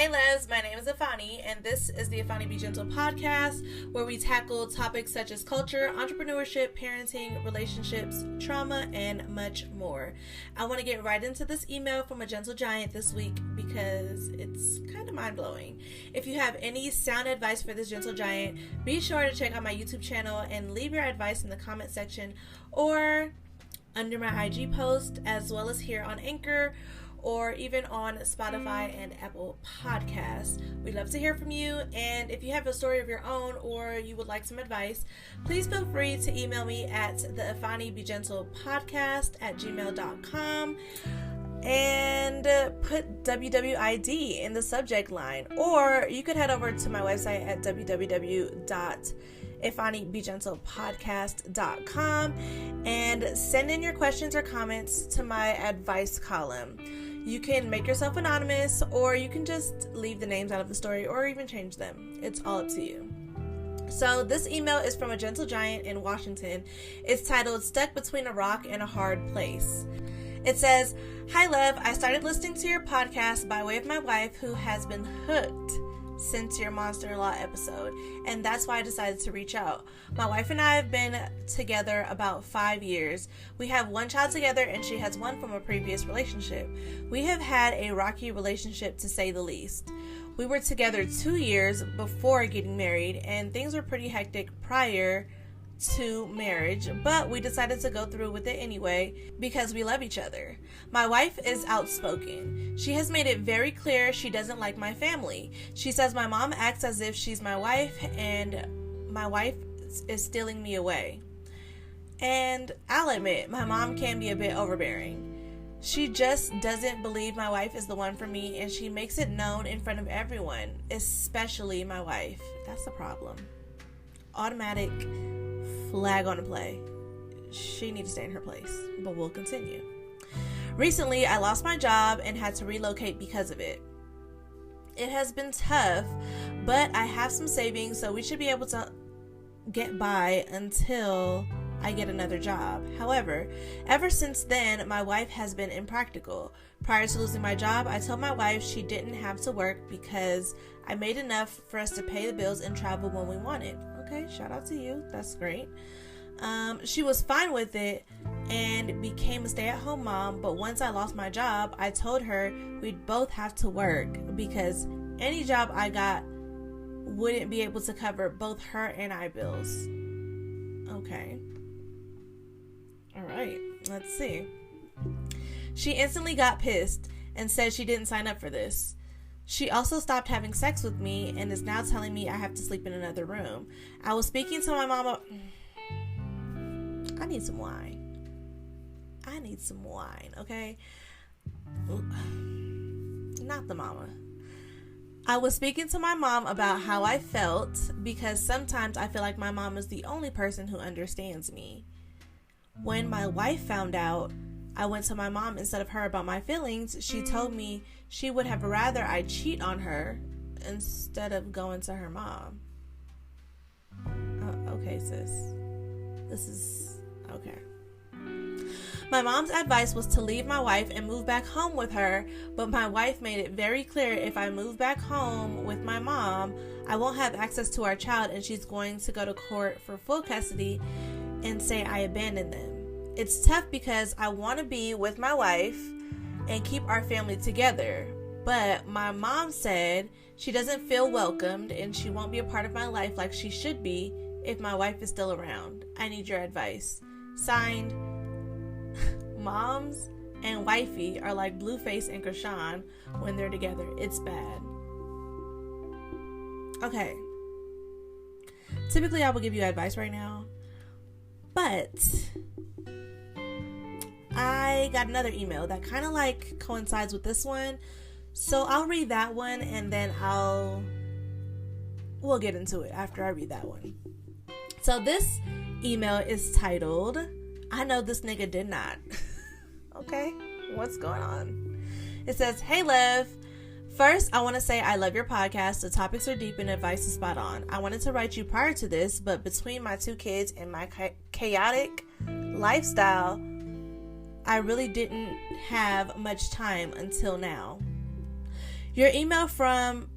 Hey Les, my name is Iphannie, and this is the Iphanniebgentle podcast, where we tackle topics such as culture, entrepreneurship, parenting, relationships, trauma, and much more. I want to get right into this email from a gentle giant this week because it's kind of mind-blowing. If you have any sound advice for this gentle giant, be sure to check out my YouTube channel and leave your advice in the comment section or under my IG post, as well as here on Anchor, or even on Spotify and Apple Podcasts. We'd love to hear from you, and if you have a story of your own or you would like some advice, please feel free to email me at the Iphanniebgentlepodcast@gmail.com and put WWID in the subject line, or you could head over to my website at www.Iphanniebgentlepodcast.com and send in your questions or comments to my advice column. You can make yourself anonymous, or you can just leave the names out of the story or even change them. It's all up to you. So this email is from a gentle giant in Washington. It's titled Stuck Between a Rock and a Hard Place. It says, "Hi Lev, I started listening to your podcast by way of my wife, who has been hooked since your monster-in-law episode, and that's why I decided to reach out. My wife and I have been together about 5 years. We have one child together, and she has one from a previous relationship. We have had a rocky relationship, to say the least. We were together 2 years before getting married, and things were pretty hectic prior to marriage, but we decided to go through with it anyway because we love each other. My wife is outspoken. She has made it very clear she doesn't like my family. She says my mom acts as if she's my wife and my wife is stealing me away. And I'll admit, my mom can be a bit overbearing. She just doesn't believe my wife is the one for me, and she makes it known in front of everyone, especially my wife. That's the problem. Automatic flag on the play. She needs to stay in her place, but we'll continue. Recently, I lost my job and had to relocate because of it. It has been tough, but I have some savings, so we should be able to get by until I get another job. However, ever since then, my wife has been impractical. Prior to losing my job, I told my wife she didn't have to work because I made enough for us to pay the bills and travel when we wanted. Okay, shout out to you. That's great. She was fine with it and became a stay-at-home mom, but once I lost my job, I told her we'd both have to work because any job I got wouldn't be able to cover both her and I bills. Okay. All right, let's see. She instantly got pissed and said she didn't sign up for this. She also stopped having sex with me and is now telling me I have to sleep in another room. I was speaking to my mama. I need some wine. Okay? Not the mama. I was speaking to my mom about how I felt because sometimes I feel like my mom is the only person who understands me. When my wife found out I went to my mom instead of her about my feelings, she told me she would have rather I cheat on her instead of going to her mom. Okay, sis. This is okay. My mom's advice was to leave my wife and move back home with her, but my wife made it very clear if I move back home with my mom, I won't have access to our child, and she's going to go to court for full custody and say I abandoned them. It's tough because I want to be with my wife and keep our family together, but my mom said she doesn't feel welcomed and she won't be a part of my life like she should be if my wife is still around. I need your advice. Signed, Moms and Wifey are like Blueface and Krishan when they're together. It's bad. Okay. Typically I would give you advice right now, but I got another email that kind of like coincides with this one. So I'll read that one and then we'll get into it after I read that one. So this email is titled, I Know This Nigga Did Not. Okay, what's going on? It says, "Hey Lev, first I want to say I love your podcast. The topics are deep and advice is spot on. I wanted to write you prior to this, but between my 2 kids and my chaotic lifestyle, I really didn't have much time until now. Your email from,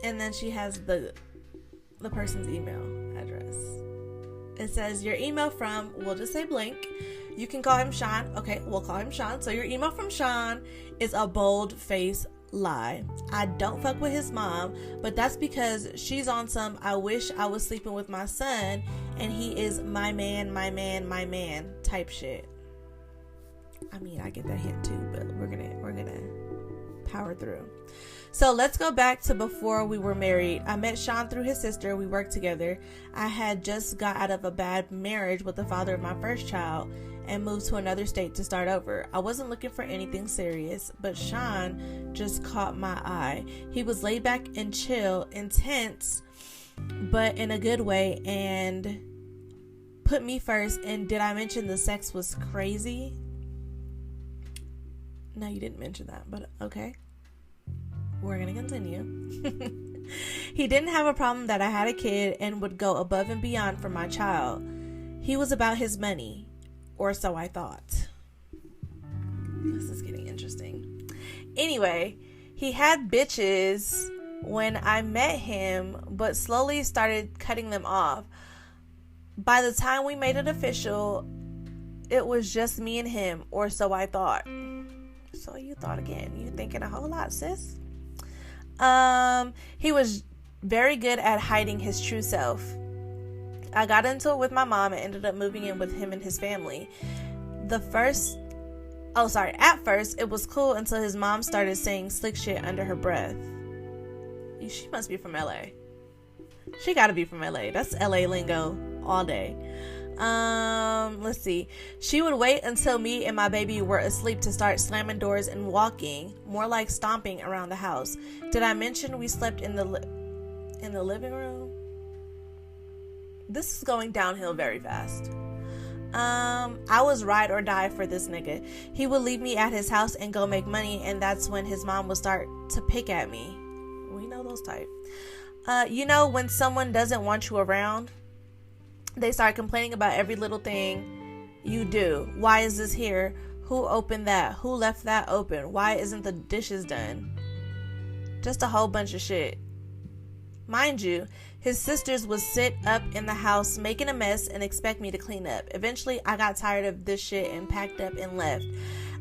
and then she has the person's email address. It says your email from, we'll just say blank. You can call him Sean. Okay, we'll call him Sean. So your email from Sean is a bold-faced lie. I don't fuck with his mom, but that's because she's on some I wish I was sleeping with my son and he is my man type shit. I mean, I get that hint too, but we're gonna power through. So let's go back to before we were married. I met Sean through his sister. We worked together. I had just got out of a bad marriage with the father of my first child and moved to another state to start over. I wasn't looking for anything serious, but Sean just caught my eye. He was laid back and chill, intense, but in a good way, and put me first. And did I mention the sex was crazy? No, you didn't mention that, but okay. We're going to continue. He didn't have a problem that I had a kid and would go above and beyond for my child. He was about his money, or so I thought. This is getting interesting. Anyway, he had bitches when I met him, but slowly started cutting them off. By the time we made it official, it was just me and him, or so I thought. So you thought again. You thinking a whole lot, sis? He was very good at hiding his true self. I got into it with my mom and ended up moving in with him and his family. At first, it was cool until his mom started saying slick shit under her breath. She must be from LA. She gotta be from LA. That's LA lingo all day. Let's see. She would wait until me and my baby were asleep to start slamming doors and walking, more like stomping around the house. Did I mention we slept in the living room? This is going downhill very fast. I was ride or die for this nigga. He would leave me at his house and go make money, and that's when his mom would start to pick at me. We know those type. When someone doesn't want you around, they start complaining about every little thing you do. Why is this here? Who opened that? Who left that open? Why isn't the dishes done? Just a whole bunch of shit. Mind you, his sisters would sit up in the house making a mess and expect me to clean up. Eventually, I got tired of this shit and packed up and left.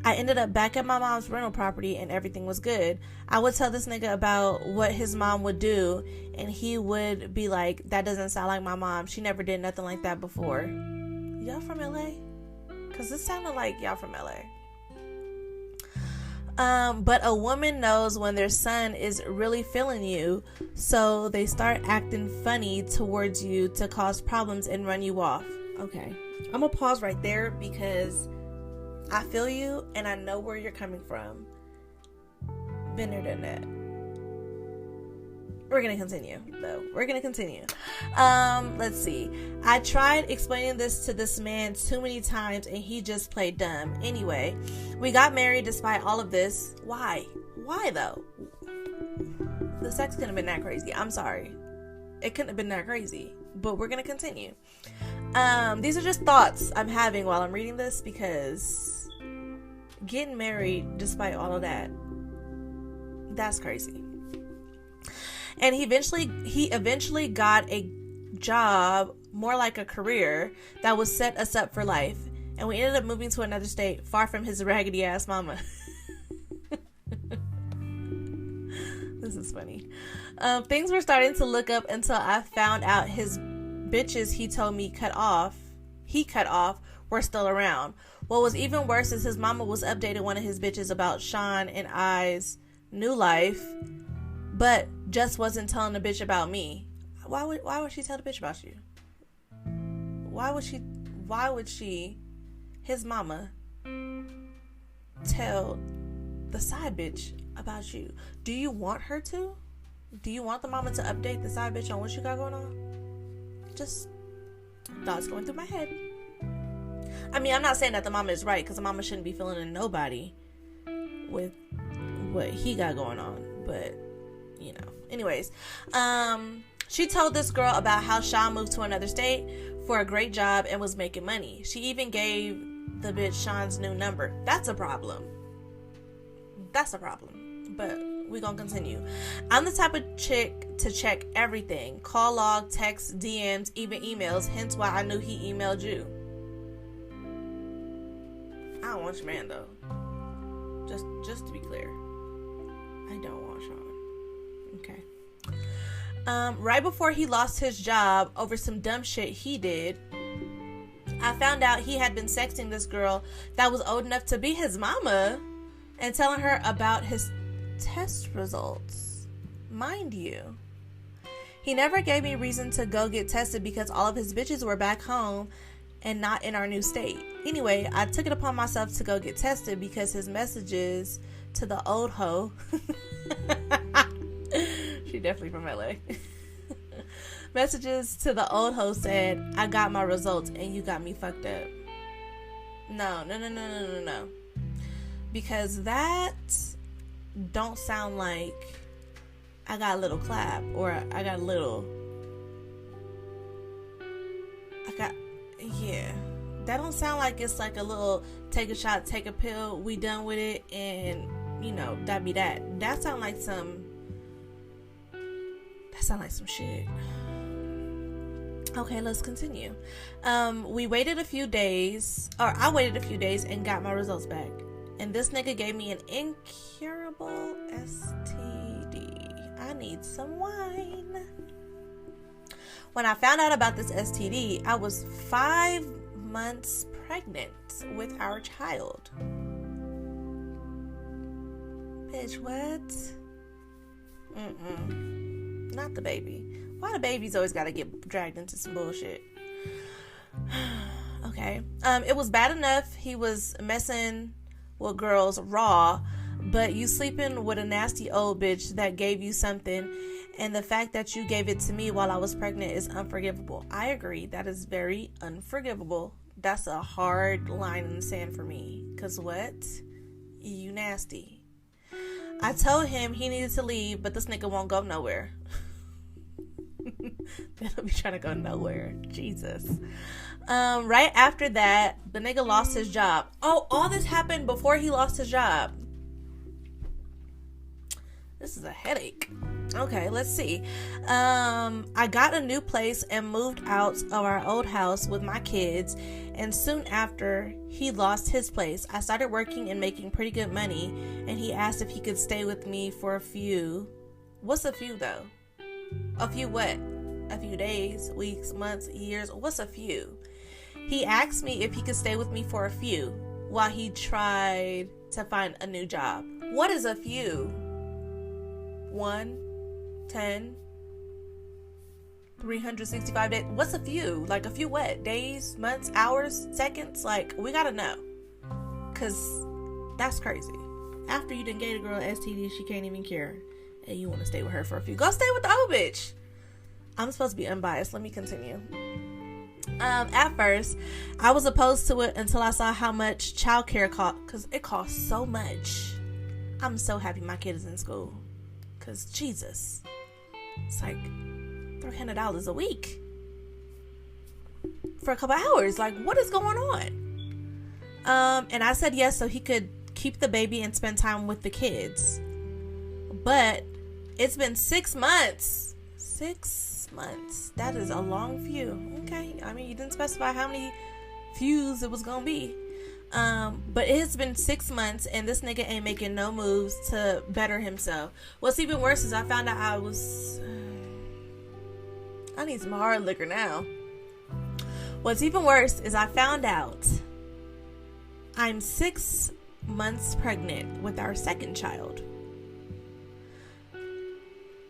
I ended up back at my mom's rental property and everything was good. I would tell this nigga about what his mom would do, and he would be like, that doesn't sound like my mom. She never did nothing like that before. Y'all from LA? Because this sounded like y'all from LA. But a woman knows when their son is really feeling you, so they start acting funny towards you to cause problems and run you off. Okay, I'm gonna pause right there because I feel you and I know where you're coming from. Been there, done that. We're gonna continue, though. Let's see. I tried explaining this to this man too many times and he just played dumb. Anyway, we got married despite all of this. Why? Why though? The sex couldn't have been that crazy. I'm sorry. It couldn't have been that crazy. But we're gonna continue. These are just thoughts I'm having while I'm reading this, because getting married despite all of that, that's crazy. And he eventually got a job, more like a career, that would set us up for life. And we ended up moving to another state, far from his raggedy ass mama. This is funny. Things were starting to look up until I found out his bitches he told me cut off were still around. What was even worse is his mama was updating one of his bitches about Sean and I's new life, but just wasn't telling the bitch about me. Why would she tell the bitch about you? Why would she, his mama, tell the side bitch about you? Do you want her to? Do you want the mama to update the side bitch on what you got going on? Just thoughts going through my head. I mean, I'm not saying that the mama is right, because the mama shouldn't be feeling in nobody with what he got going on, but anyways, she told this girl about how Sean moved to another state for a great job and was making money. She even gave the bitch Sean's new number. That's a problem. But we gonna continue. I'm the type of chick to check everything. Call log, text, DMs, even emails. Hence why I knew he emailed you. I don't want your man though. Just to be clear. I don't want Sean. Okay. Right before he lost his job over some dumb shit he did, I found out he had been sexting this girl that was old enough to be his mama and telling her about his test results. Mind you, he never gave me reason to go get tested because all of his bitches were back home and not in our new state. Anyway, I took it upon myself to go get tested because his messages to the old hoe she definitely from LA messages to the old hoe said, I got my results and you got me fucked up. No. Because that don't sound like I got a little clap or I got a little yeah, that don't sound like it's like a little take a shot, take a pill, we done with it, and you know, that be that. That sound like some shit. Okay, let's continue. I waited a few days and got my results back. And this nigga gave me an incurable STD. I need some wine. When I found out about this STD, I was 5 months pregnant with our child. Bitch, what? Not the baby. Why the babies always gotta get dragged into some bullshit? Okay. It was bad enough he was messing with girls raw, but you sleeping with a nasty old bitch that gave you something, and the fact that you gave it to me while I was pregnant is unforgivable. I agree. That is very unforgivable. That's a hard line in the sand for me. Cause what? You nasty. I told him he needed to leave, but this nigga won't go nowhere. They don't be trying to go nowhere. Jesus. Right after that, the nigga lost his job. Oh, all this happened before he lost his job. This is a headache. Okay, let's see. I got a new place and moved out of our old house with my kids, and soon after he lost his place, I started working and making pretty good money, and he asked if he could stay with me for a few. What's a few though? A few what? A few days, weeks, months, years? What's a few? He asked me if he could stay with me for a few while he tried to find a new job. What is a few? 1, 10, 365 days. What's a few? Like a few what? Days, months, hours, seconds? Like, we gotta know. Cause that's crazy. After you done gave a girl STD she can't even cure, and you want to stay with her for a few. Go stay with the old bitch. I'm supposed to be unbiased. Let me continue. At first, I was opposed to it until I saw how much childcare cost, because it costs so much. I'm so happy my kid is in school. Because, Jesus, it's like $300 a week for a couple hours. Like, what is going on? And I said yes so he could keep the baby and spend time with the kids. But it's been 6 months. 6 months. That is a long few. Okay. I mean, you didn't specify how many fews it was going to be. But it has been 6 months and this nigga ain't making no moves to better himself. What's even worse is I found out I need some hard liquor now. What's even worse is I found out I'm 6 months pregnant with our second child.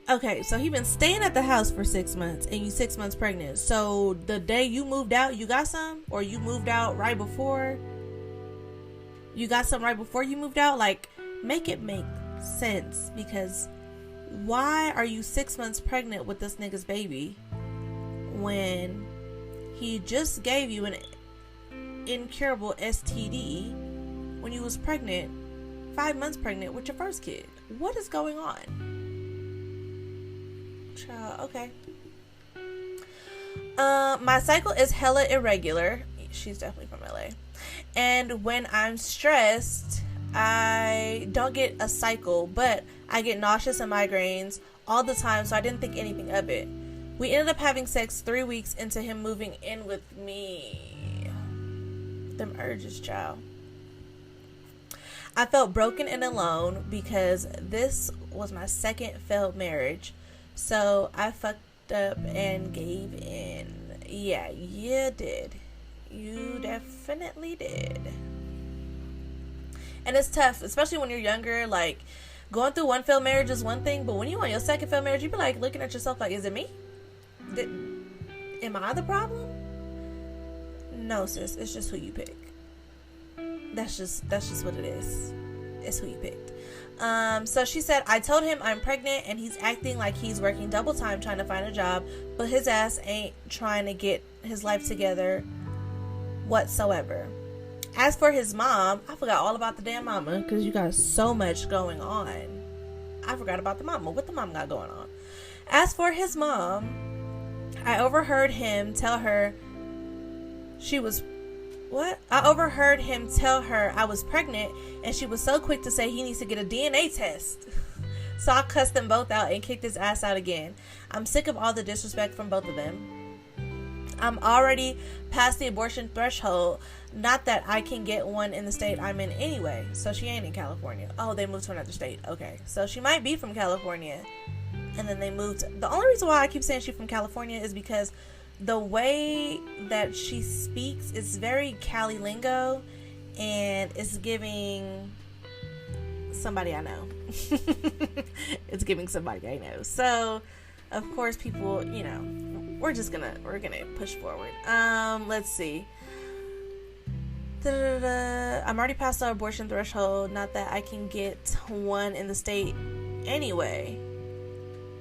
Okay, so he been staying at the house for 6 months and you 6 months pregnant. So the day you moved out, you got some? Or you moved out right before? You got some right before you moved out? Like, make it make sense. Because why are you 6 months pregnant with this nigga's baby when he just gave you an incurable STD when you was pregnant, 5 months pregnant with your first kid? What is going on? Child, okay. My cycle is hella irregular. She's definitely from LA. And when I'm stressed, I don't get a cycle, but I get nauseous and migraines all the time, so I didn't think anything of it. We ended up having sex 3 weeks into him moving in with me. Them urges, child. I felt broken and alone because this was my second failed marriage. So I fucked up and gave in. Yeah, you did. You definitely did. And it's tough, especially when you're younger. Like, going through one failed marriage is one thing, but when you on your second failed marriage, you be like looking at yourself like, is it me? Am I the problem? No, sis. It's just who you pick. That's just what it is. It's who you picked. So she said, I told him I'm pregnant and he's acting like he's working double time trying to find a job, but his ass ain't trying to get his life together whatsoever. As for his mom, I forgot all about the damn mama because you got so much going on. I forgot about the mama. What the mom got going on? As for his mom, I overheard him tell her I overheard him tell her I was pregnant, and she was so quick to say he needs to get a DNA test. So I cussed them both out and kicked his ass out again. I'm sick of all the disrespect from both of them. I'm already past the abortion threshold. Not that I can get one in the state I'm in anyway. So she ain't in California. Oh, they moved to another state. Okay. So she might be from California. And then they moved. The only reason why I keep saying she's from California is because the way that she speaks is very Cali lingo, and it's giving somebody I know. It's giving somebody I know. So, of course, people, we're gonna push forward. Let's see. I'm already past the abortion threshold. Not that I can get one in the state anyway.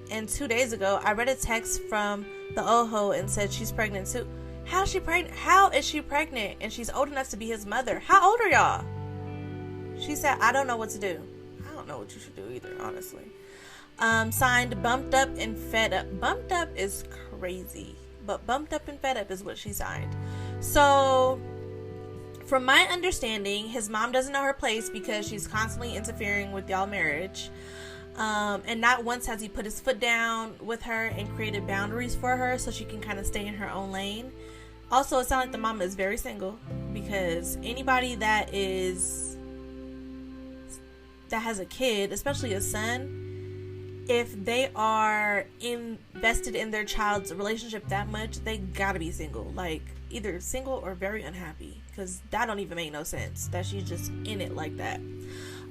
And 2 days ago, I read a text from the Oho and said she's pregnant too. How is she pregnant? How is she pregnant? And she's old enough to be his mother. How old are y'all? She said, I don't know what to do. I don't know what you should do either, honestly. Signed, Bumped Up and Fed Up. Bumped Up is crazy, but Bumped Up and Fed Up is what she signed. So, from my understanding, his mom doesn't know her place because she's constantly interfering with y'all marriage. And not once has he put his foot down with her and created boundaries for her so she can kind of stay in her own lane. Also, it sounds like the mama is very single, because anybody that has a kid, especially a son, if they are invested in their child's relationship that much, they gotta be single. Like, either single or very unhappy, because that don't even make no sense that she's just in it like that.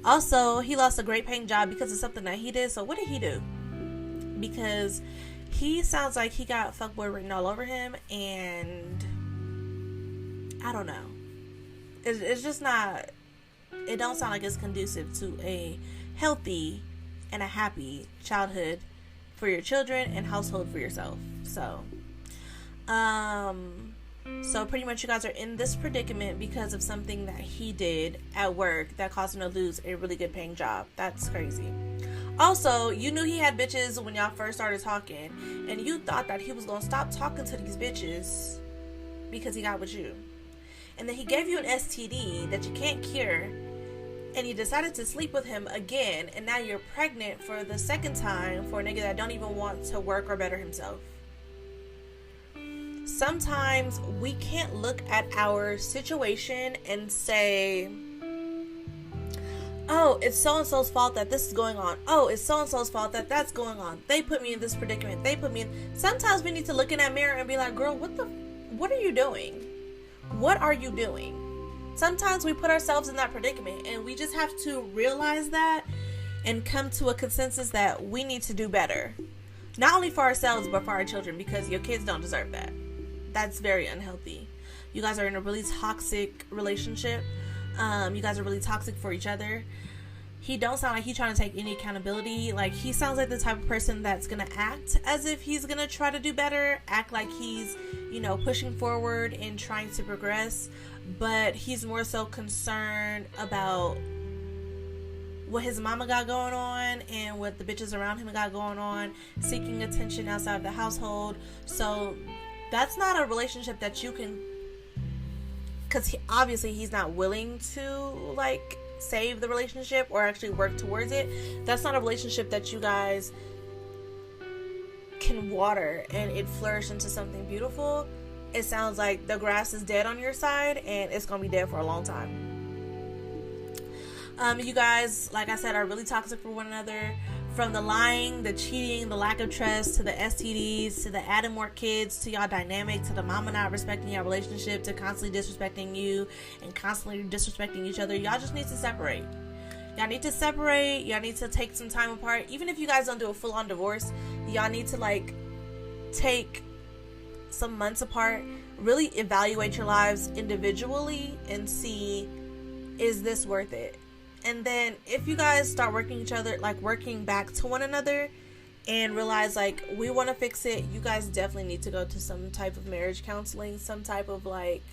Also, he lost a great paying job because of something that he did. So what did he do? Because he sounds like he got fuckboy written all over him, and I don't know. It's just not, it don't sound like it's conducive to a healthy and a happy childhood for your children and household for yourself. So pretty much you guys are in this predicament because of something that he did at work that caused him to lose a really good paying job. That's crazy. Also, you knew he had bitches when y'all first started talking, and you thought that he was going to stop talking to these bitches because he got with you. And then he gave you an STD that you can't cure, and you decided to sleep with him again, and now you're pregnant for the second time for a nigga that don't even want to work or better himself. Sometimes we can't look at our situation and say, oh, it's so-and-so's fault that this is going on. Oh, it's so-and-so's fault that that's going on. They put me in this predicament. They put me in. Sometimes we need to look in that mirror and be like, girl, what are you doing? What are you doing? Sometimes we put ourselves in that predicament, and we just have to realize that and come to a consensus that we need to do better. Not only for ourselves, but for our children, because your kids don't deserve that. That's very unhealthy. You guys are in a really toxic relationship. You guys are really toxic for each other. He don't sound like he's trying to take any accountability. Like, he sounds like the type of person that's going to act as if he's going to try to do better. Act like he's, pushing forward and trying to progress. But he's more so concerned about what his mama got going on and what the bitches around him got going on. Seeking attention outside of the household. So that's not a relationship that you can, because obviously he's not willing to save the relationship or actually work towards it, that's not a relationship that you guys can water and it flourish into something beautiful. It sounds like the grass is dead on your side, and it's gonna be dead for a long time. You guys, like I said, are really toxic for one another. From the lying, the cheating, the lack of trust, to the STDs, to the adding more kids to y'all dynamic, to the mama not respecting your relationship, to constantly disrespecting you and constantly disrespecting each other. Y'all just need to separate. Y'all need to separate. Y'all need to take some time apart. Even if you guys don't do a full-on divorce, y'all need to like take some months apart, really evaluate your lives individually and see, is this worth it? And then if you guys start working back to one another and realize like we want to fix it, you guys definitely need to go to some type of marriage counseling, some type of like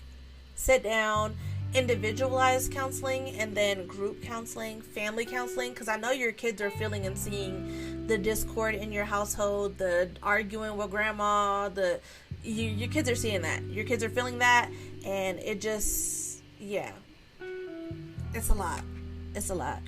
sit down, individualized counseling, and then group counseling, family counseling, because I know your kids are feeling and seeing the discord in your household, the arguing with grandma, your kids are seeing that. Your kids are feeling that, and it just, yeah, it's a lot. It's a lot.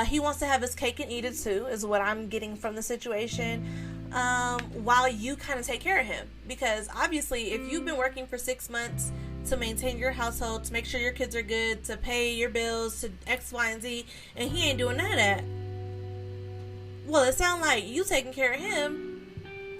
He wants to have his cake and eat it too, is what I'm getting from the situation, while you kind of take care of him. Because obviously, if you've been working for 6 months to maintain your household, to make sure your kids are good, to pay your bills, to X, Y, and Z, and he ain't doing none of that, well, it sounds like you taking care of him,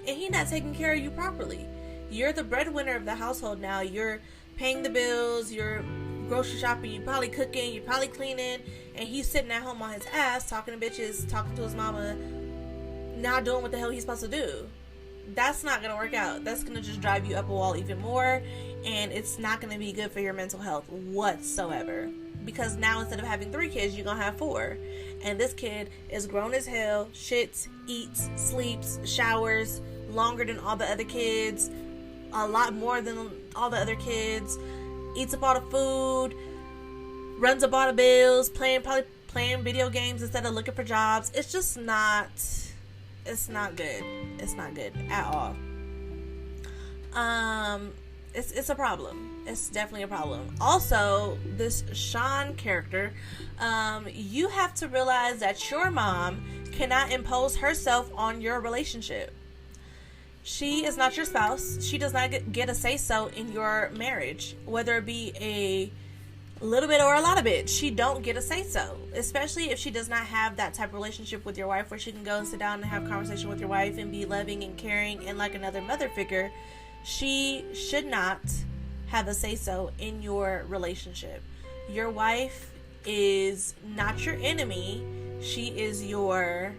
and he not taking care of you properly. You're the breadwinner of the household now. You're paying the bills, you're grocery shopping, you're probably cooking, you're probably cleaning, and he's sitting at home on his ass talking to bitches, talking to his mama, not doing what the hell he's supposed to do. That's not gonna work out. That's gonna just drive you up a wall even more, and it's not gonna be good for your mental health whatsoever. Because now instead of having 3 kids, you're gonna have 4, and this kid is grown as hell, shits, eats, sleeps, showers longer than all the other kids, a lot more than all the other kids, eats up all the food, runs up all the bills, probably playing video games instead of looking for jobs. It's just not, it's not good. It's not good at all. It's a problem. It's definitely a problem. Also, this Sean character, you have to realize that your mom cannot impose herself on your relationship. She is not your spouse. She does not get a say-so in your marriage, whether it be a little bit or a lot of it. She don't get a say-so, especially if she does not have that type of relationship with your wife where she can go and sit down and have conversation with your wife and be loving and caring and like another mother figure. She should not have a say-so in your relationship. Your wife is not your enemy. She is your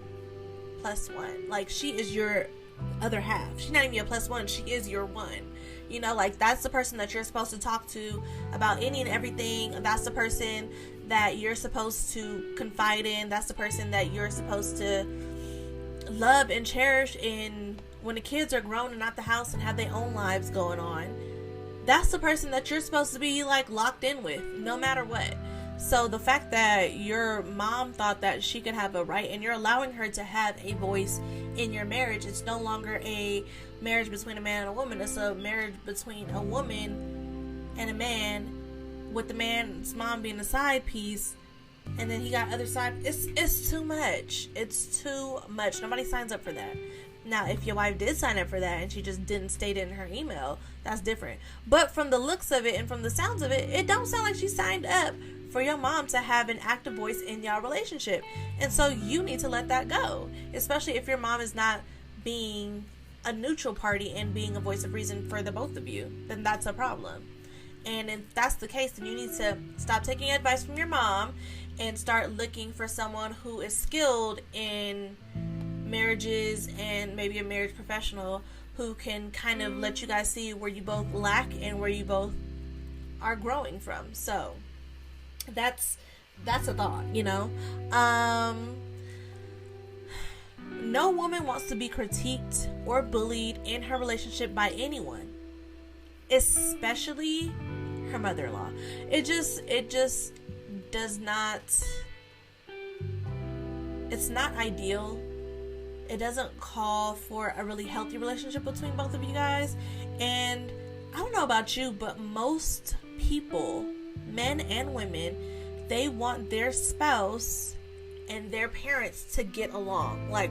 plus one. Like, she is your other half. She's not even your plus one. She is your one. You know, like, that's the person that you're supposed to talk to about any and everything. That's the person that you're supposed to confide in. That's the person that you're supposed to love and cherish in when the kids are grown and out the house and have their own lives going on. That's the person that you're supposed to be like locked in with no matter what. So the fact that your mom thought that she could have a right and you're allowing her to have a voice in your marriage, it's no longer a marriage between a man and a woman. It's a marriage between a woman and a man, with the man's mom being the side piece, and then he got other side. It's too much. It's too much. Nobody signs up for that. Now, if your wife did sign up for that and she just didn't state it in her email, that's different. But from the looks of it and from the sounds of it, it don't sound like she signed up for your mom to have an active voice in y'all relationship. And so you need to let that go, especially if your mom is not being a neutral party and being a voice of reason for the both of you. Then that's a problem. And if that's the case, then you need to stop taking advice from your mom and start looking for someone who is skilled in marriages and maybe a marriage professional who can kind of let you guys see where you both lack and where you both are growing from. So that's a thought, you know. No woman wants to be critiqued or bullied in her relationship by anyone, especially her mother-in-law. It just does not, it's not ideal. It doesn't call for a really healthy relationship between both of you guys. And I don't know about you, but most people, men and women, they want their spouse and their parents to get along. Like,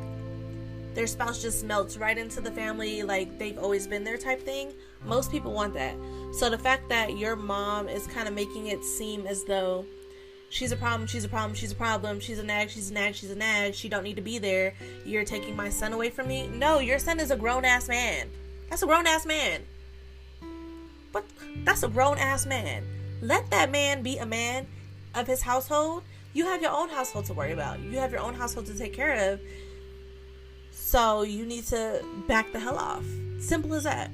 their spouse just melts right into the family, like they've always been there type thing. Most people want that. So the fact that your mom is kind of making it seem as though she's a problem, she's a problem, she's a problem, she's a nag, she's a nag, she's a nag, she don't need to be there, you're taking my son away from me. No, your son is a grown-ass man. That's a grown-ass man. But that's a grown-ass man. Let that man be a man of his household. You have your own household to worry about. You have your own household to take care of. So you need to back the hell off. Simple as that.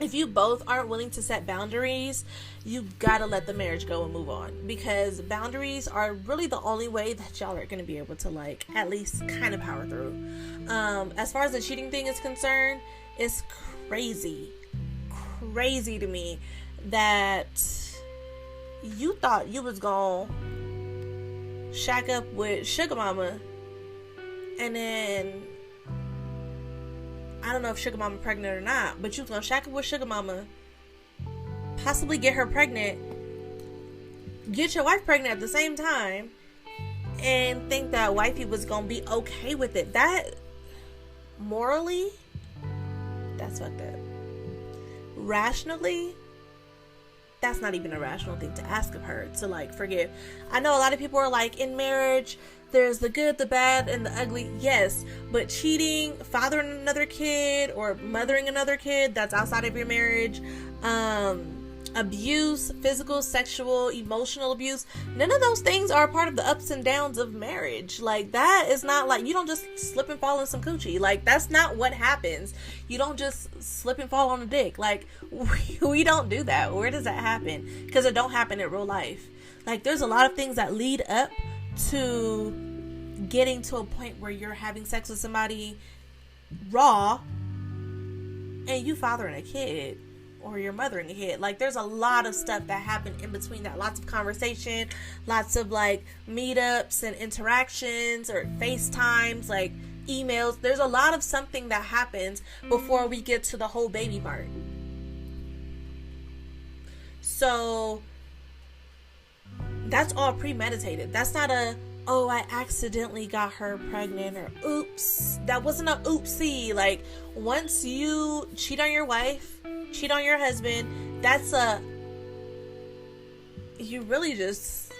If you both aren't willing to set boundaries, you gotta let the marriage go and move on. Because boundaries are really the only way that y'all are gonna be able to, like, at least kind of power through. As far as the cheating thing is concerned, it's crazy to me that you thought you was gonna shack up with Sugar Mama, and then I don't know if Sugar Mama pregnant or not, but you was gonna shack up with Sugar Mama, possibly get her pregnant, get your wife pregnant at the same time, and think that wifey was gonna be okay with it. That, morally, that's fucked up. Rationally, that's not even a rational thing to ask of her to, like, forgive. I know a lot of people are like, in marriage, there's the good, the bad, and the ugly. Yes, but cheating, fathering another kid, or mothering another kid that's outside of your marriage, abuse, physical, sexual, emotional abuse, none of those things are a part of the ups and downs of marriage. Like, that is not, like, you don't just slip and fall in some coochie. Like, that's not what happens. You don't just slip and fall on a dick. Like, we don't do that. Where does that happen? Because it don't happen in real life. Like, there's a lot of things that lead up to getting to a point where you're having sex with somebody raw and you fathering a kid, or you're mothering a kid. Like, there's a lot of stuff that happened in between that. Lots of conversation, lots of, like, meetups and interactions, or FaceTimes, like emails. There's a lot of something that happens before we get to the whole baby part. So that's all premeditated. That's not a, oh, I accidentally got her pregnant, or oops. That wasn't a oopsie. Like, once you cheat on your wife, cheat on your husband, that's you really just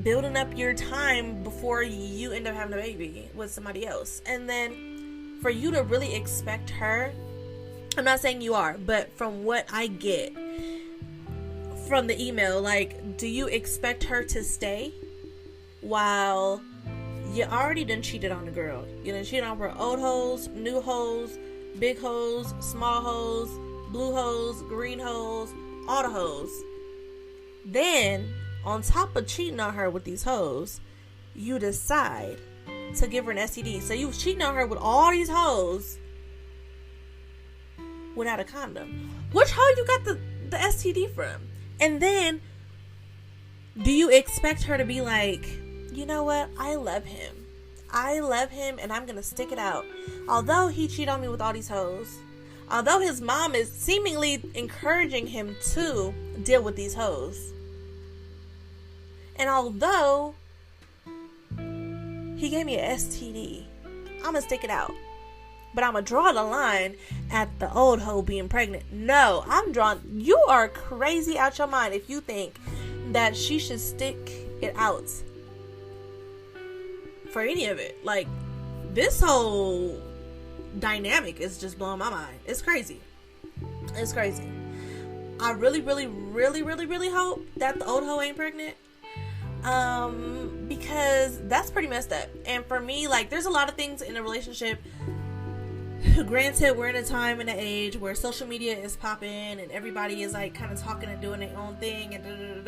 building up your time before you end up having a baby with somebody else. And then for you to really expect her, I'm not saying you are, but from what I get from the email, like, do you expect her to stay while you already done cheated on the girl? You done cheated on her old hoes, new hoes, big hoes, small hoes, blue hoes, green hoes, all the hoes. Then, on top of cheating on her with these hoes, you decide to give her an STD. So you was cheating on her with all these hoes without a condom. Which hoe you got the STD from? And then, do you expect her to be like, you know what, I love him and I'm gonna stick it out, although he cheated on me with all these hoes, although his mom is seemingly encouraging him to deal with these hoes, and although he gave me a STD, I'm gonna stick it out, but I'm gonna draw the line at the old hoe being pregnant. No, you are crazy out your mind if you think that she should stick it out for any of it. Like, this whole dynamic is just blowing my mind. It's crazy. I really hope that the old hoe ain't pregnant, because that's pretty messed up. And for me, like, there's a lot of things in a relationship. Granted, we're in a time and an age where social media is popping and everybody is, like, kind of talking and doing their own thing, and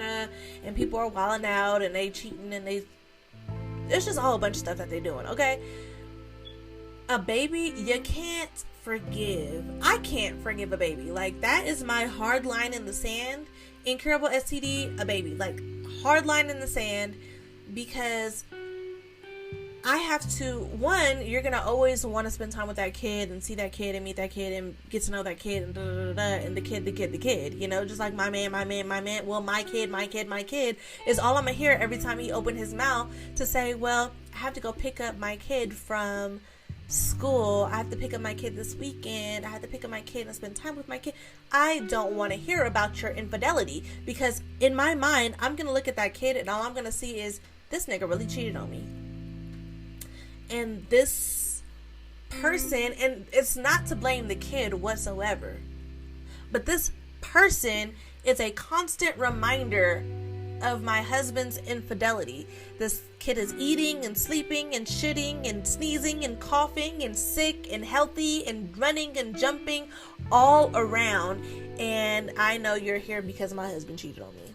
and people are wilding out and they cheating, and it's just a whole bunch of stuff that they're doing. Okay, a baby, you can't forgive. I can't forgive a baby. Like, that is my hard line in the sand. Incurable STD, a baby. Like, hard line in the sand, because I have to, one, you're going to always want to spend time with that kid and see that kid and meet that kid and get to know that kid and and the kid, you know, just like my man, well, my kid is all I'm going to hear every time he opened his mouth to say, well, I have to go pick up my kid from school. I have to pick up my kid this weekend. I have to pick up my kid and spend time with my kid. I don't want to hear about your infidelity, because in my mind, I'm going to look at that kid and all I'm going to see is, this nigga really cheated on me. And this person, and it's not to blame the kid whatsoever, but this person is a constant reminder of my husband's infidelity. This kid is eating and sleeping and shitting and sneezing and coughing and sick and healthy and running and jumping all around. And I know you're here because my husband cheated on me.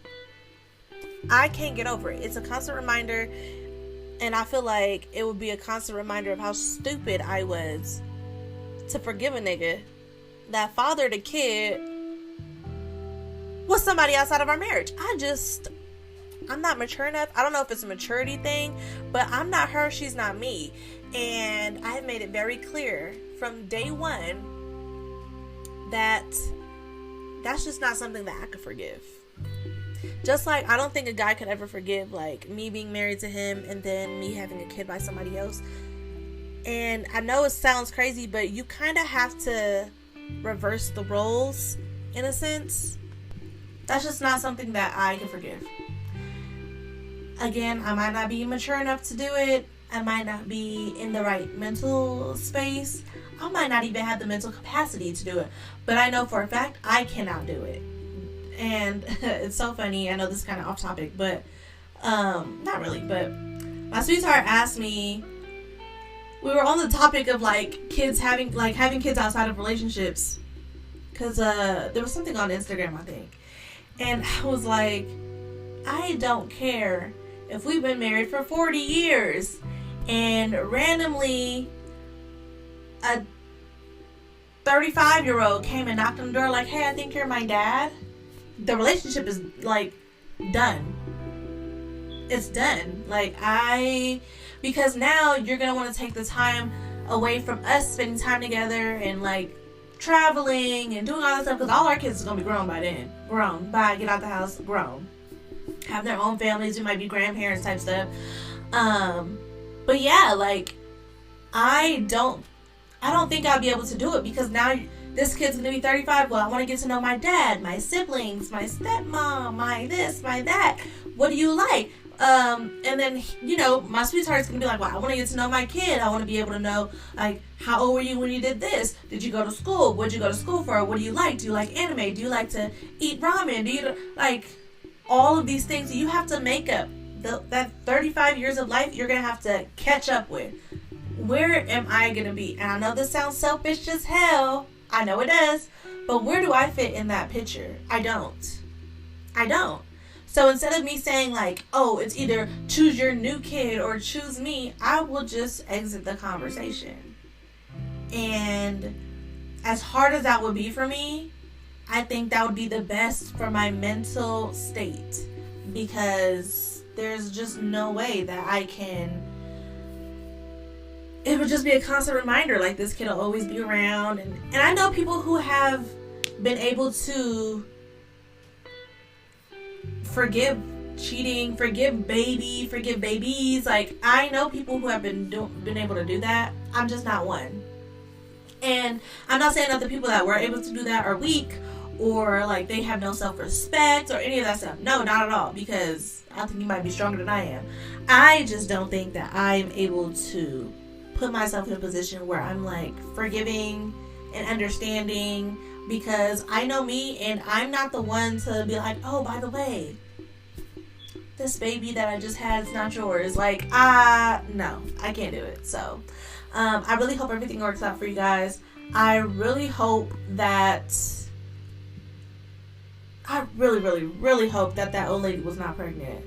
I can't get over it. It's a constant reminder. And I feel like it would be a constant reminder of how stupid I was to forgive a nigga that fathered a kid with somebody outside of our marriage. I'm not mature enough. I don't know if it's a maturity thing, but I'm not her, she's not me. And I have made it very clear from day one that that's just not something that I could forgive. Just like I don't think a guy could ever forgive, like, me being married to him and then me having a kid by somebody else. And I know it sounds crazy, but you kind of have to reverse the roles in a sense. That's just not something that I can forgive. Again, I might not be mature enough to do it. I might not be in the right mental space. I might not even have the mental capacity to do it. But I know for a fact I cannot do it. And it's so funny. I know this is kind of off topic, but not really. But my sweetheart asked me, we were on the topic of like kids having kids outside of relationships, because there was something on Instagram, I think, and I was like, I don't care if we've been married for 40 years and randomly a 35-year-old came and knocked on the door like, hey, I think you're my dad. The relationship is like done. It's done. Because now you're gonna want to take the time away from us spending time together and like traveling and doing all that stuff, because all our kids are gonna be grown by then. Get out the house, grown, have their own families. We might be grandparents type stuff. But yeah, like I don't think I'll be able to do it, because now this kid's gonna be 35. Well, I want to get to know my dad, my siblings, my stepmom, my this, my that. What do you like? And then, you know, my sweetheart's gonna be like, well, I want to get to know my kid. I want to be able to know, like, how old were you when you did this? Did you go to school? What did you go to school for? What do you like? Do you like anime? Do you like to eat ramen? Do you like all of these things? You have to make up that 35 years of life. You're gonna have to catch up with. Where am I gonna be? And I know this sounds selfish as hell. I know it does. But where do I fit in that picture? I don't. So instead of me saying like, oh, it's either choose your new kid or choose me, I will just exit the conversation. And as hard as that would be for me, I think that would be the best for my mental state, because there's just no way that I can. It would just be a constant reminder, like, this kid will always be around. And I know people who have been able to forgive cheating, forgive babies. Like, I know people who have been able to do that. I'm just not one. And I'm not saying that the people that were able to do that are weak, or like they have no self-respect or any of that stuff. No, not at all, because I think you might be stronger than I am. I just don't think that I'm able to put myself in a position where I'm like forgiving and understanding, because I know me, and I'm not the one to be like, oh, by the way, this baby that I just had is not yours. Like, no, I can't do it. So I really hope everything works out for you guys. I really hope that really hope that old lady was not pregnant.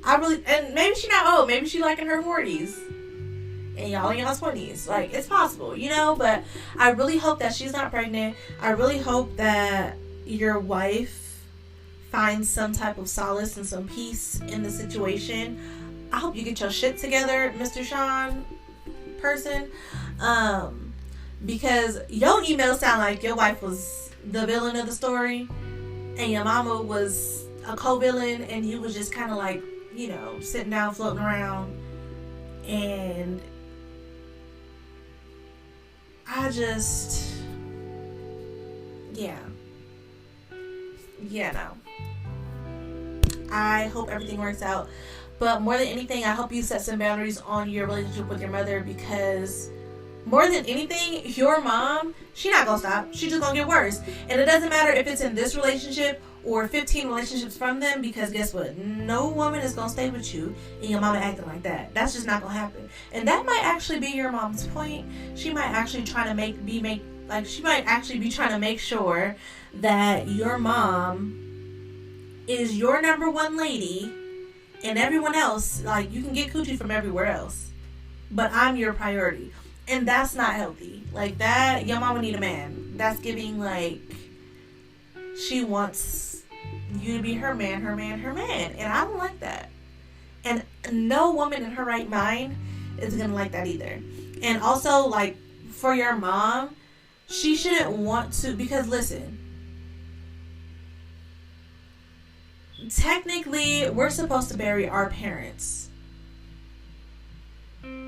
And maybe she's not old, maybe she's like in her 40s. And y'all in y'all's 20s. Like, it's possible, you know? But I really hope that she's not pregnant. I really hope that your wife finds some type of solace and some peace in the situation. I hope you get your shit together, Mr. Sean person. Because your email sound like your wife was the villain of the story and your mama was a co-villain, and you was just kind of like, you know, sitting down, floating around. And I just, no. I hope everything works out. But more than anything, I hope you set some boundaries on your relationship with your mother, because more than anything, your mom, she not gonna stop. She just gonna get worse. And it doesn't matter if it's in this relationship or 15 relationships from them, because guess what? No woman is gonna stay with you and your mama acting like that. That's just not gonna happen. And that might actually be your mom's point. She might actually try to make sure that your mom is your number one lady, and everyone else, like, you can get coochie from everywhere else, but I'm your priority. And that's not healthy. Like, that, your mama need a man. That's giving, like, she wants you to be her man. And I don't like that. And no woman in her right mind is gonna like that either. And also, like, for your mom, she shouldn't want to, because listen, technically, we're supposed to bury our parents.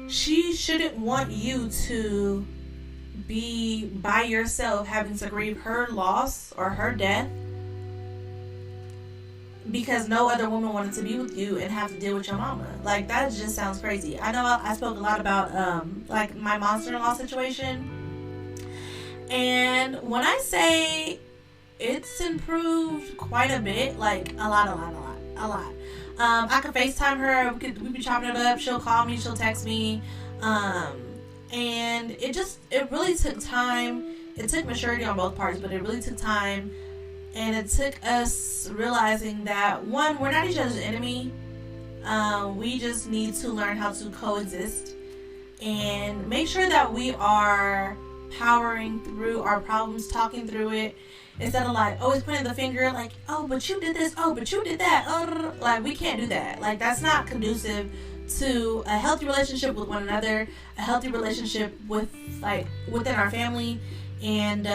She shouldn't want you to be by yourself having to grieve her loss or her death because no other woman wanted to be with you and have to deal with your mama. Like, that just sounds crazy. I know I spoke a lot about like my monster-in-law situation, and when I say it's improved quite a bit, like a lot. I could FaceTime her. We be chopping it up. She'll call me. She'll text me. And it really took time. It took maturity on both parts, but it really took time. And it took us realizing that, one, we're not each other's enemy. We just need to learn how to coexist and make sure that we are powering through our problems, talking through it, instead of like always pointing the finger like, oh, but you did this, oh, but you did that. Like, we can't do that. Like, that's not conducive to a healthy relationship with one another, a healthy relationship with, like, within our family. And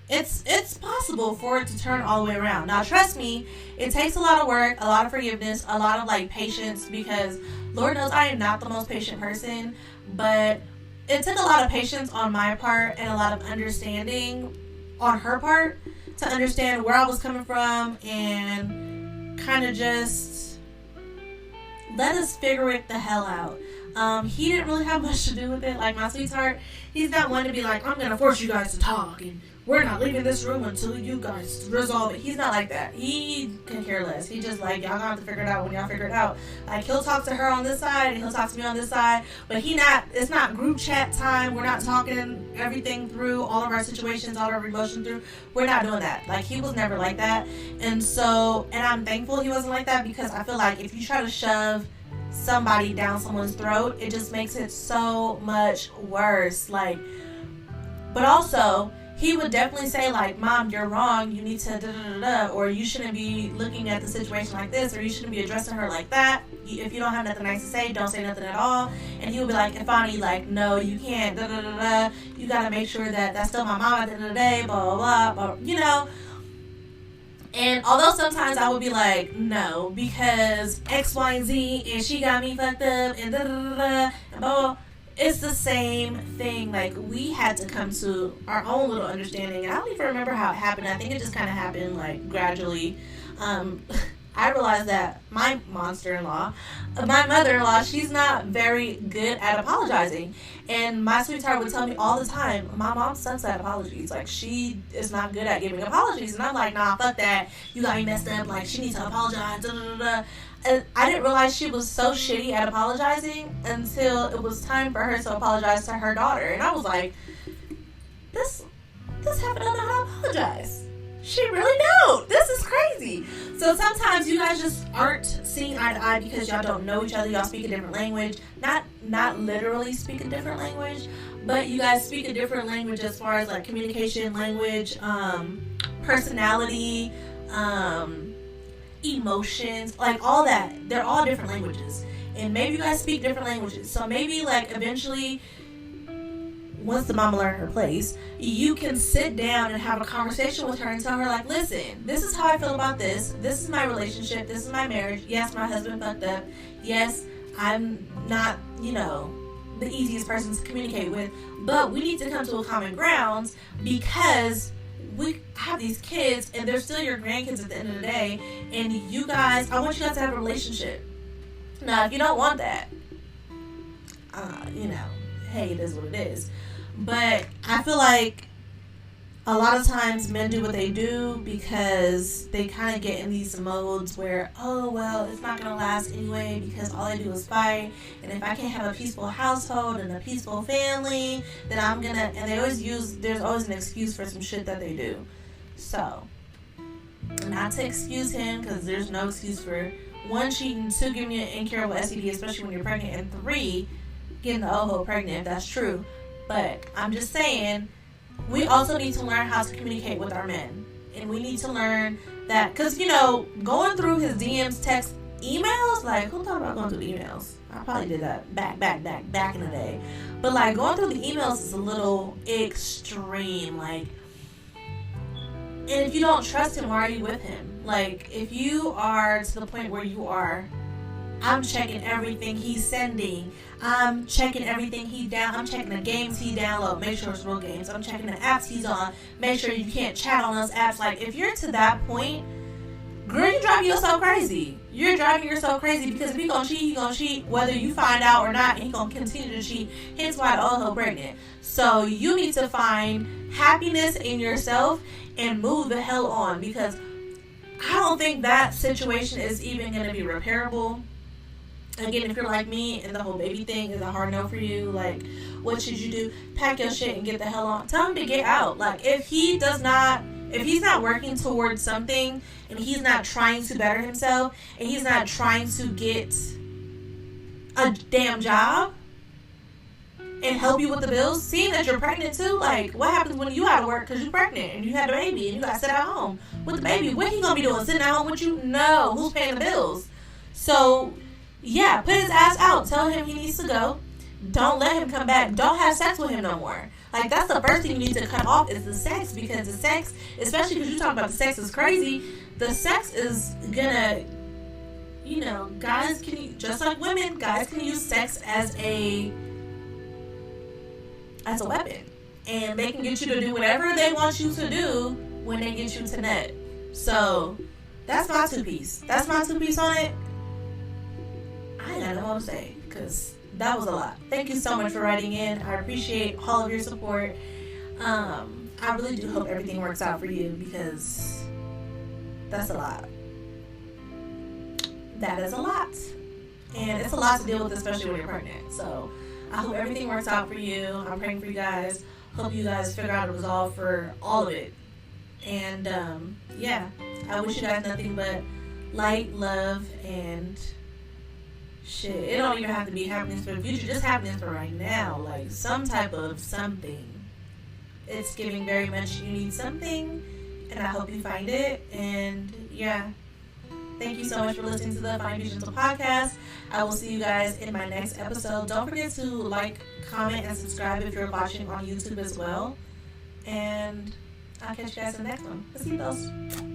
it's possible for it to turn all the way around. Now, trust me, it takes a lot of work, a lot of forgiveness, a lot of, like, patience, because Lord knows I am not the most patient person, but it took a lot of patience on my part and a lot of understanding on her part to understand where I was coming from and kind of just let us figure it the hell out. He didn't really have much to do with it. Like, my sweetheart, he's not one to be like, I'm going to force you guys to talk and we're not leaving this room until you guys resolve it. He's not like that. He can care less. He just like, y'all gonna have to figure it out when y'all figure it out. Like, he'll talk to her on this side and he'll talk to me on this side, but it's not group chat time. We're not talking everything through, all of our situations, all of our emotions through. We're not doing that. Like, he was never like that. And I'm thankful he wasn't like that, because I feel like if you try to shove somebody down someone's throat, it just makes it so much worse. Like, but also, he would definitely say, like, Mom, you're wrong, you need to da-da-da-da, or you shouldn't be looking at the situation like this, or you shouldn't be addressing her like that. If you don't have nothing nice to say, don't say nothing at all. And he would be like, Iphannie, like, no, you can't, da-da-da-da, you gotta make sure that that's still my mom at the end of the day, blah, blah, blah, you know. And although sometimes I would be like, no, because X, Y, and Z, and she got me fucked up, and da-da-da-da, and blah, blah. It's the same thing. Like, we had to come to our own little understanding. And I don't even remember how it happened. I think it just kind of happened, like, gradually. I realized that my mother-in-law, she's not very good at apologizing. And my sweetheart would tell me all the time, my mom sucks at apologies. Like, she is not good at giving apologies. And I'm like, nah, fuck that. You got me messed up. Like, she needs to apologize. Da, da, da, da. And I didn't realize she was so shitty at apologizing until it was time for her to apologize to her daughter. And I was like, this happened, I don't know how to apologize. She really don't. This is crazy. So sometimes you guys just aren't seeing eye to eye because y'all don't know each other. Y'all speak a different language. Not literally speak a different language, but you guys speak a different language as far as, like, communication, language, personality, emotions, like all that. They're all different languages. And maybe you guys speak different languages. So maybe like eventually, once the mama learn her place, you can sit down and have a conversation with her and tell her like, listen, this is how I feel about this. This is my relationship. This is my marriage. Yes, my husband fucked up. Yes, I'm not, the easiest person to communicate with. But we need to come to a common ground because we have these kids and they're still your grandkids at the end of the day. And I want you guys to have a relationship. Now, if you don't want that, hey, it is what it is. But I feel like a lot of times men do what they do because they kind of get in these modes where, oh, well, it's not going to last anyway because all I do is fight. And if I can't have a peaceful household and a peaceful family, then I'm going to, and there's always an excuse for some shit that they do. So, not to excuse him because there's no excuse for 1, cheating, 2, giving you an incurable STD, especially when you're pregnant, and 3, getting the oho pregnant, if that's true. But I'm just saying, we also need to learn how to communicate with our men. And we need to learn that, because, going through his DMs, text, emails, like, who thought about going through the emails? I probably did that back in the day. But, like, going through the emails is a little extreme. Like, and if you don't trust him, why are you with him? Like, if you are to the point where you are, I'm checking everything he's sending. I'm checking everything I'm checking the games he downloads. Make sure it's real games. I'm checking the apps he's on. Make sure you can't chat on those apps. Like, if you're to that point, girl, you're driving yourself crazy. You're driving yourself crazy because if he's going to cheat, he's going to cheat whether you find out or not. And he's going to continue to cheat. Hence why the old hoe pregnant. So you need to find happiness in yourself and move the hell on, because I don't think that situation is even going to be repairable. Again, if you're like me and the whole baby thing is a hard no for you, like, what should you do? Pack your shit and get the hell on. Tell him to get out. Like, if he's not working towards something and he's not trying to better himself and he's not trying to get a damn job and help you with the bills, seeing that you're pregnant too, like, what happens when you out of work because you're pregnant and you had a baby and you got to sit at home with the baby? What he gonna be doing? Sitting at home with you? No. Who's paying the bills? So, yeah, put his ass out. Tell him he needs to go. Don't let him come back. Don't have sex with him no more. Like, that's the first thing you need to cut off is the sex, because the sex, especially because you talk about the sex is crazy, the sex is gonna, guys can, just like women, guys can use sex as a weapon. And they can get you to do whatever they want you to do when they get you to nut. So, that's my 2-piece. That's my 2-piece on it. I ain't got no more to say because that was a lot. Thank you so much for writing in. I appreciate all of your support. I really do hope everything works out for you because that's a lot. That is a lot. And it's a lot to deal with, especially when you're pregnant. So I hope everything works out for you. I'm praying for you guys. Hope you guys figure out a resolve for all of it. And I wish you guys nothing but light, love, and shit. It don't even have to be happiness for the future. Just happiness for right now. Like, some type of something. It's giving very much you need something. And I hope you find it. And yeah. Thank you so much for listening to the Iphanniebgentle podcast. I will see you guys in my next episode. Don't forget to like, comment, and subscribe if you're watching on YouTube as well. And I'll catch you guys in the next one. Besitos.